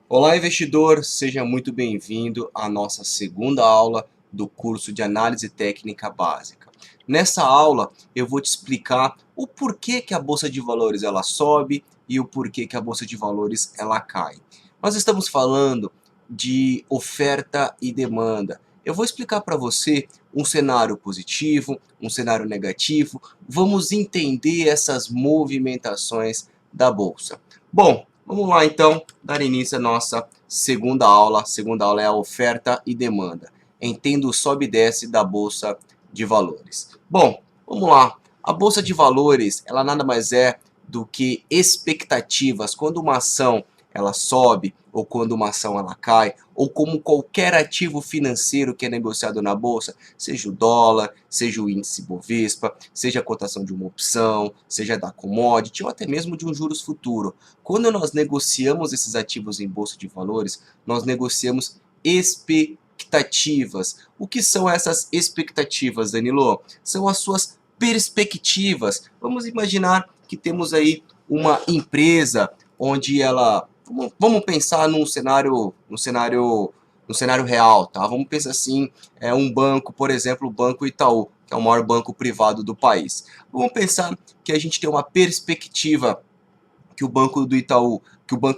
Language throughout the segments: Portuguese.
Olá, investidor, seja muito bem-vindo à nossa segunda aula do curso de Análise Técnica Básica. Nessa aula, eu vou te explicar o porquê que a Bolsa de Valores ela sobe e o porquê que a Bolsa de Valores ela cai. Nós estamos falando de oferta e demanda. Eu vou explicar para você um cenário positivo, um cenário negativo. Vamos entender essas movimentações da Bolsa. Bom, vamos lá então dar início à nossa segunda aula. A segunda aula é a oferta e demanda. Entenda o sobe e desce da Bolsa de Valores. Bom, vamos lá. A Bolsa de Valores, ela nada mais é do que expectativas. Quando uma ação ela sobe, ou quando uma ação ela cai, ou como qualquer ativo financeiro que é negociado na bolsa, seja o dólar, seja o índice Bovespa, seja a cotação de uma opção, seja da commodity, ou até mesmo de um juros futuro. Quando nós negociamos esses ativos em bolsa de valores, nós negociamos expectativas. O que são essas expectativas, Danilo? São as suas perspectivas. Vamos imaginar que temos aí uma empresa onde ela... Vamos pensar no cenário real, tá? Vamos pensar assim, um banco, por exemplo, o Banco Itaú, que é o maior banco privado do país. Vamos pensar que a gente tem uma perspectiva que o Banco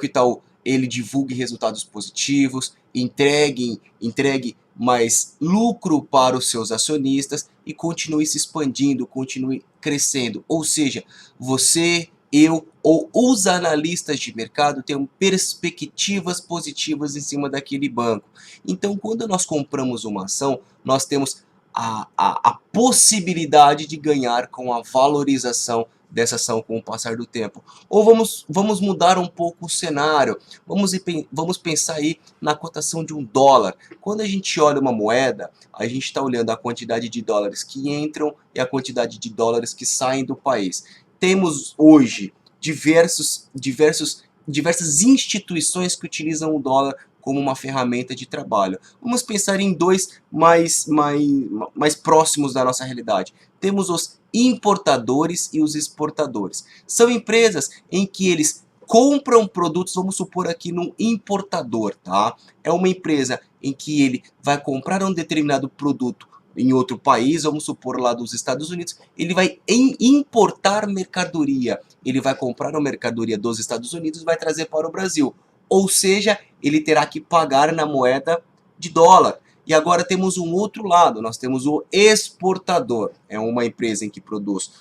Itaú ele divulgue resultados positivos, entregue mais lucro para os seus acionistas e continue se expandindo, continue crescendo. Ou seja, você, eu ou os analistas de mercado têm perspectivas positivas em cima daquele banco. Então, quando nós compramos uma ação, nós temos a possibilidade de ganhar com a valorização dessa ação com o passar do tempo. Ou vamos mudar um pouco o cenário, vamos pensar aí na cotação de um dólar. Quando a gente olha uma moeda, a gente está olhando a quantidade de dólares que entram e a quantidade de dólares que saem do país. Temos hoje diversas instituições que utilizam o dólar como uma ferramenta de trabalho. Vamos pensar em dois mais próximos da nossa realidade. Temos os importadores e os exportadores. São empresas em que eles compram produtos, vamos supor aqui num importador, tá? É uma empresa em que ele vai comprar um determinado produto em outro país, vamos supor lá dos Estados Unidos, ele vai importar mercadoria, ele vai comprar a mercadoria dos Estados Unidos e vai trazer para o Brasil. Ou seja, ele terá que pagar na moeda de dólar. E agora temos um outro lado, nós temos o exportador. É uma empresa em que produz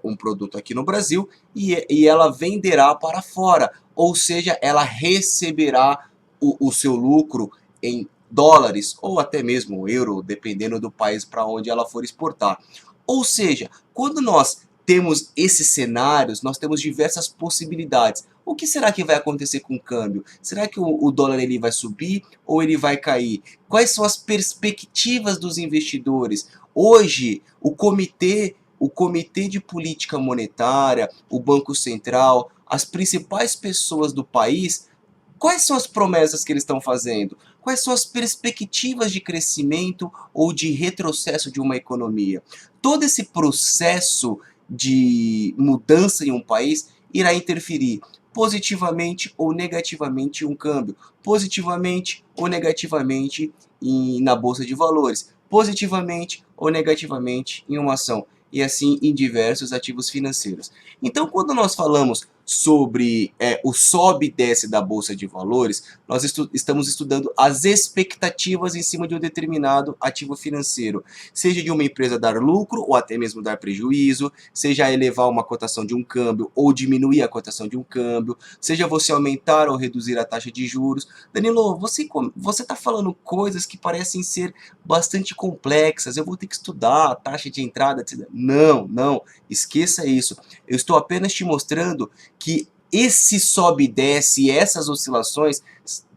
um produto aqui no Brasil e ela venderá para fora. Ou seja, ela receberá o seu lucro em dólares ou até mesmo euro, dependendo do país para onde ela for exportar. Ou seja, quando nós temos esses cenários, nós temos diversas possibilidades. O que será que vai acontecer com o câmbio? Será que o dólar ele vai subir ou ele vai cair? Quais são as perspectivas dos investidores? Hoje, o Comitê de Política Monetária, o Banco Central, as principais pessoas do país, quais são as promessas que eles estão fazendo? Quais são as perspectivas de crescimento ou de retrocesso de uma economia? Todo esse processo de mudança em um país irá interferir positivamente ou negativamente em um câmbio, positivamente ou negativamente na bolsa de valores, positivamente ou negativamente em uma ação, e assim em diversos ativos financeiros. Então, quando nós falamos sobre o sobe e desce da bolsa de valores, nós estamos estudando as expectativas em cima de um determinado ativo financeiro, seja de uma empresa dar lucro ou até mesmo dar prejuízo, seja elevar uma cotação de um câmbio ou diminuir a cotação de um câmbio, seja você aumentar ou reduzir a taxa de juros. Danilo, você está falando coisas que parecem ser bastante complexas, eu vou ter que estudar a taxa de entrada, etc. Não, não, esqueça isso. Eu estou apenas te mostrando que esse sobe e desce e essas oscilações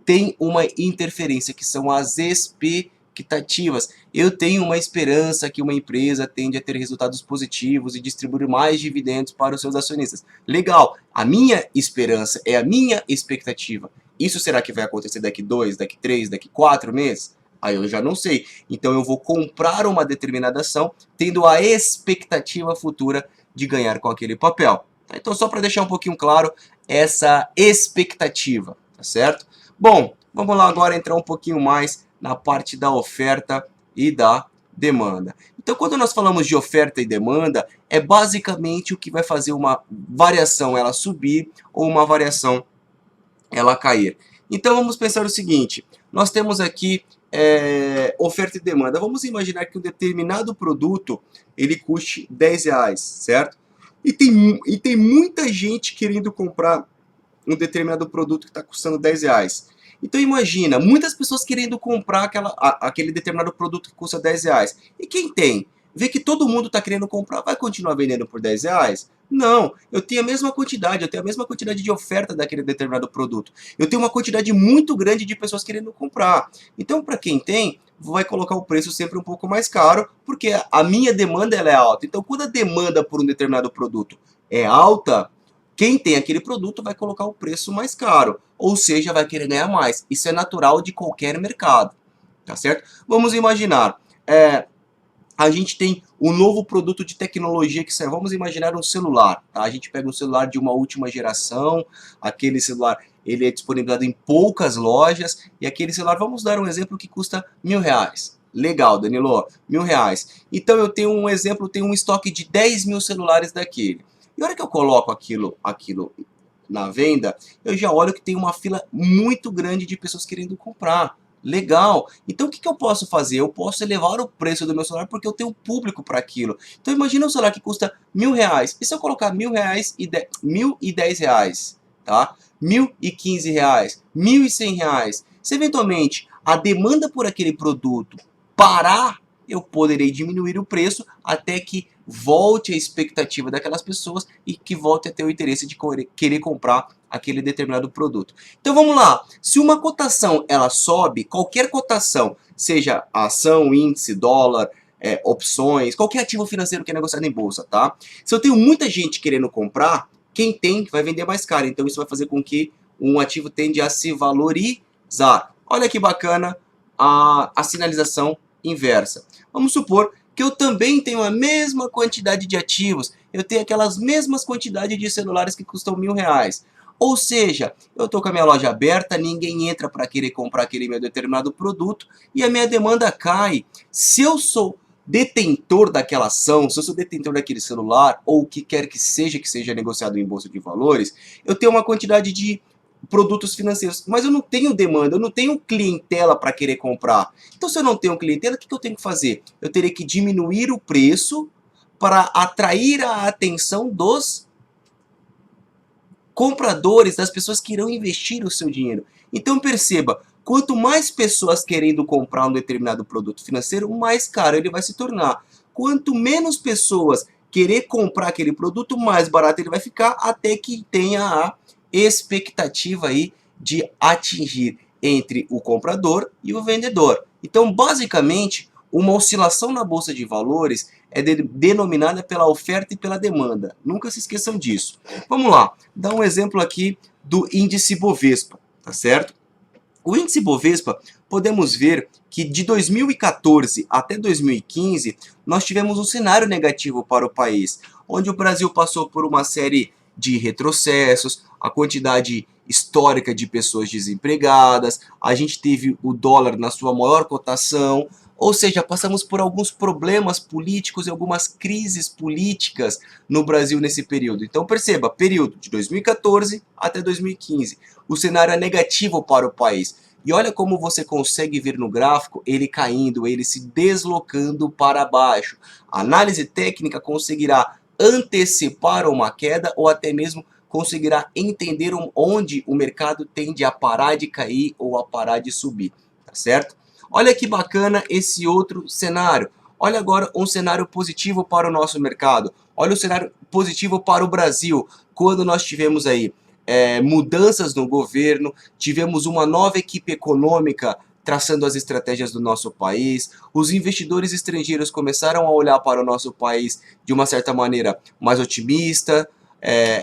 têm uma interferência, que são as expectativas. Eu tenho uma esperança que uma empresa tende a ter resultados positivos e distribuir mais dividendos para os seus acionistas. Legal, a minha esperança é a minha expectativa. Isso será que vai acontecer daqui 2, daqui 3, daqui 4 meses? Aí eu já não sei. Então eu vou comprar uma determinada ação tendo a expectativa futura de ganhar com aquele papel. Então, só para deixar um pouquinho claro essa expectativa, tá certo? Bom, vamos lá agora entrar um pouquinho mais na parte da oferta e da demanda. Então, quando nós falamos de oferta e demanda, é basicamente o que vai fazer uma variação ela subir ou uma variação ela cair. Então, vamos pensar o seguinte, nós temos aqui oferta e demanda. Vamos imaginar que um determinado produto ele custe R$ 10, certo? E tem muita gente querendo comprar um determinado produto que está custando R$ 10. Então imagina, muitas pessoas querendo comprar aquele determinado produto que custa R$ 10. E quem tem? Vê que todo mundo está querendo comprar, vai continuar vendendo por R$ 10? Não, eu tenho a mesma quantidade, eu tenho a mesma quantidade de oferta daquele determinado produto. Eu tenho uma quantidade muito grande de pessoas querendo comprar. Então, para quem tem, vai colocar o preço sempre um pouco mais caro, porque a minha demanda ela é alta. Então, quando a demanda por um determinado produto é alta, quem tem aquele produto vai colocar o preço mais caro, ou seja, vai querer ganhar mais. Isso é natural de qualquer mercado, tá certo? Vamos imaginar, a gente tem um novo produto de tecnologia que sai. Vamos imaginar um celular, tá? A gente pega um celular de uma última geração, aquele celular ele é disponibilizado em poucas lojas, e aquele celular, vamos dar um exemplo que custa R$ 1.000. Legal, Danilo, R$ 1.000. Então eu tenho um exemplo, tenho um estoque de 10 mil celulares daquele. E a hora que eu coloco aquilo na venda, eu já olho que tem uma fila muito grande de pessoas querendo comprar. Legal. Então o que eu posso fazer? Eu posso elevar o preço do meu celular porque eu tenho público para aquilo. Então imagina um celular que custa R$ 1.000. E se eu colocar R$ 1.000 e R$ 1.010, tá? R$ 1.015, R$ 1.100. Se eventualmente a demanda por aquele produto parar, eu poderei diminuir o preço até que volte a expectativa daquelas pessoas e que volte a ter o interesse de querer comprar aquele determinado produto. Então vamos lá, se uma cotação ela sobe, qualquer cotação, seja ação, índice, dólar, opções, qualquer ativo financeiro que é negociado em bolsa, tá? Se eu tenho muita gente querendo comprar, quem tem vai vender mais caro, então isso vai fazer com que um ativo tende a se valorizar. Olha que bacana a sinalização inversa. Vamos supor que eu também tenho a mesma quantidade de ativos, eu tenho aquelas mesmas quantidades de celulares que custam R$ 1.000. Ou seja, eu estou com a minha loja aberta, ninguém entra para querer comprar aquele meu determinado produto e a minha demanda cai. Se eu sou detentor daquela ação, se eu sou detentor daquele celular, ou o que quer que seja negociado em bolsa de valores, eu tenho uma quantidade de produtos financeiros, mas eu não tenho demanda, eu não tenho clientela para querer comprar. Então, se eu não tenho clientela, o que eu tenho que fazer? Eu teria que diminuir o preço para atrair a atenção dos compradores, das pessoas que irão investir o seu dinheiro. Então perceba, quanto mais pessoas querendo comprar um determinado produto financeiro, mais caro ele vai se tornar. Quanto menos pessoas querer comprar aquele produto, mais barato ele vai ficar, até que tenha a expectativa aí de atingir entre o comprador e o vendedor. Então, basicamente, uma oscilação na bolsa de valores é denominada pela oferta e pela demanda. Nunca se esqueçam disso. Vamos lá, dar um exemplo aqui do índice Bovespa, tá certo? O índice Bovespa, podemos ver que de 2014 até 2015, nós tivemos um cenário negativo para o país, onde o Brasil passou por uma série de retrocessos, a quantidade histórica de pessoas desempregadas, a gente teve o dólar na sua maior cotação, ou seja, passamos por alguns problemas políticos e algumas crises políticas no Brasil nesse período. Então perceba, período de 2014 até 2015, o cenário é negativo para o país. E olha como você consegue ver no gráfico ele caindo, ele se deslocando para baixo. A análise técnica conseguirá antecipar uma queda ou até mesmo conseguirá entender onde o mercado tende a parar de cair ou a parar de subir, tá certo? Olha que bacana esse outro cenário. Olha agora um cenário positivo para o nosso mercado. Olha o cenário positivo para o Brasil, quando nós tivemos aí mudanças no governo, tivemos uma nova equipe econômica traçando as estratégias do nosso país, os investidores estrangeiros começaram a olhar para o nosso país de uma certa maneira mais otimista,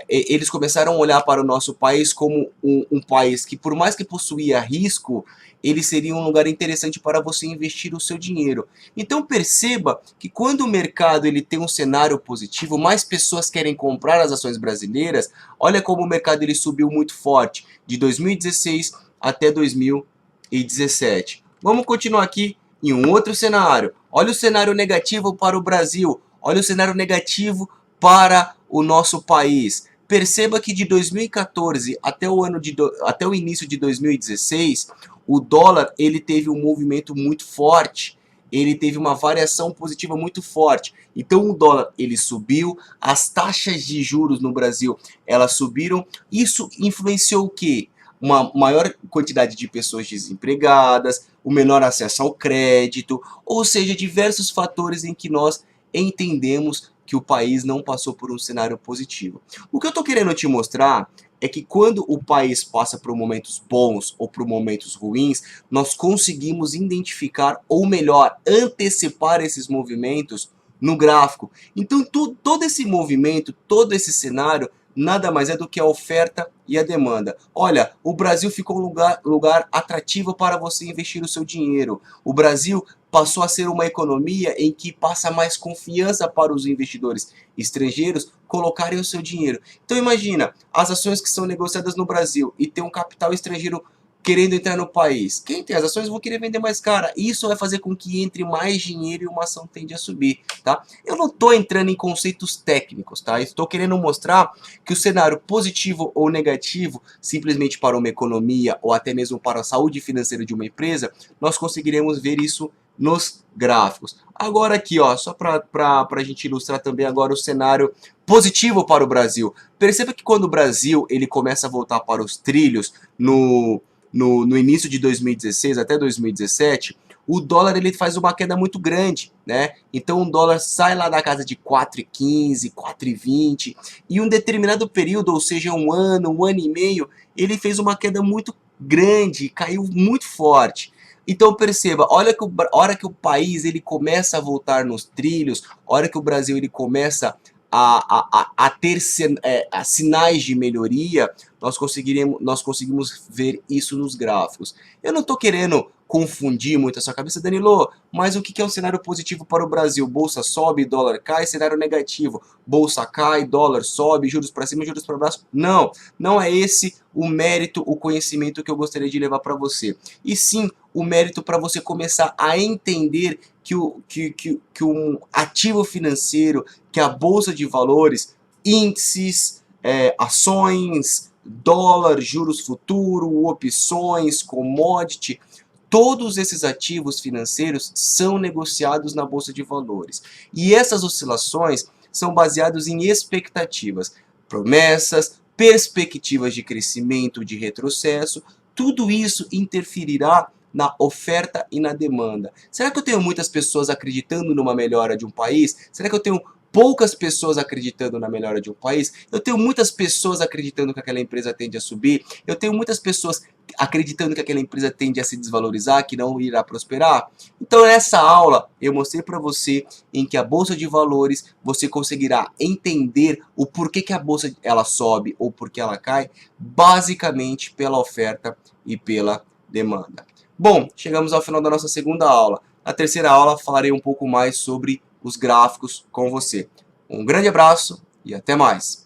eles começaram a olhar para o nosso país como um país que, por mais que possuía risco, ele seria um lugar interessante para você investir o seu dinheiro. Então perceba que quando o mercado ele tem um cenário positivo, mais pessoas querem comprar as ações brasileiras. Olha como o mercado ele subiu muito forte de 2016 até 2017. Vamos continuar aqui em um outro cenário. Olha o cenário negativo para o Brasil. Olha o cenário negativo para o nosso país. Perceba que de 2014 até o início de 2016, o dólar ele teve um movimento muito forte. Ele teve uma variação positiva muito forte. Então o dólar ele subiu, as taxas de juros no Brasil elas subiram. Isso influenciou o quê? Uma maior quantidade de pessoas desempregadas, o menor acesso ao crédito, ou seja, diversos fatores em que nós entendemos que o país não passou por um cenário positivo. O que eu estou querendo te mostrar é que quando o país passa por momentos bons ou por momentos ruins, nós conseguimos identificar, ou melhor, antecipar esses movimentos no gráfico. Então todo esse movimento, todo esse cenário, nada mais é do que a oferta e a demanda. Olha, o Brasil ficou um lugar atrativo para você investir o seu dinheiro. O Brasil passou a ser uma economia em que passa mais confiança para os investidores estrangeiros colocarem o seu dinheiro. Então imagina, as ações que são negociadas no Brasil e tem um capital estrangeiro querendo entrar no país. Quem tem as ações vão querer vender mais cara. Isso vai fazer com que entre mais dinheiro e uma ação tende a subir, tá? Eu não estou entrando em conceitos técnicos, tá? Estou querendo mostrar que o cenário positivo ou negativo, simplesmente para uma economia ou até mesmo para a saúde financeira de uma empresa, nós conseguiremos ver isso nos gráficos. Agora aqui, ó, só para a gente ilustrar também agora o cenário positivo para o Brasil. Perceba que quando o Brasil ele começa a voltar para os trilhos no início de 2016 até 2017, o dólar ele faz uma queda muito grande, né? Então o dólar sai lá da casa de 4,15, 4,20 e um determinado período, ou seja, um ano e meio, ele fez uma queda muito grande, caiu muito forte. Então perceba, olha que hora que o país ele começa a voltar nos trilhos, hora que o Brasil ele começa a ter sinais de melhoria, nós conseguimos ver isso nos gráficos. Eu não estou querendo confundir muito a sua cabeça, Danilo, mas o que é um cenário positivo para o Brasil? Bolsa sobe, dólar cai, cenário negativo. Bolsa cai, dólar sobe, juros para cima, juros para baixo. Não, não é esse o mérito, o conhecimento que eu gostaria de levar para você. E sim, o mérito para você começar a entender que um ativo financeiro, que a bolsa de valores, índices, ações, dólar, juros futuro, opções, commodity, todos esses ativos financeiros são negociados na bolsa de valores. E essas oscilações são baseadas em expectativas, promessas, perspectivas de crescimento, de retrocesso. Tudo isso interferirá na oferta e na demanda. Será que eu tenho muitas pessoas acreditando numa melhora de um país? Será que eu tenho poucas pessoas acreditando na melhora de um país? Eu tenho muitas pessoas acreditando que aquela empresa tende a subir? Eu tenho muitas pessoas acreditando que aquela empresa tende a se desvalorizar, que não irá prosperar? Então nessa aula eu mostrei para você em que a bolsa de valores você conseguirá entender o porquê que a bolsa ela sobe ou porquê ela cai, basicamente pela oferta e pela demanda. Bom, chegamos ao final da nossa segunda aula. Na terceira aula falarei um pouco mais sobre os gráficos com você. Um grande abraço e até mais!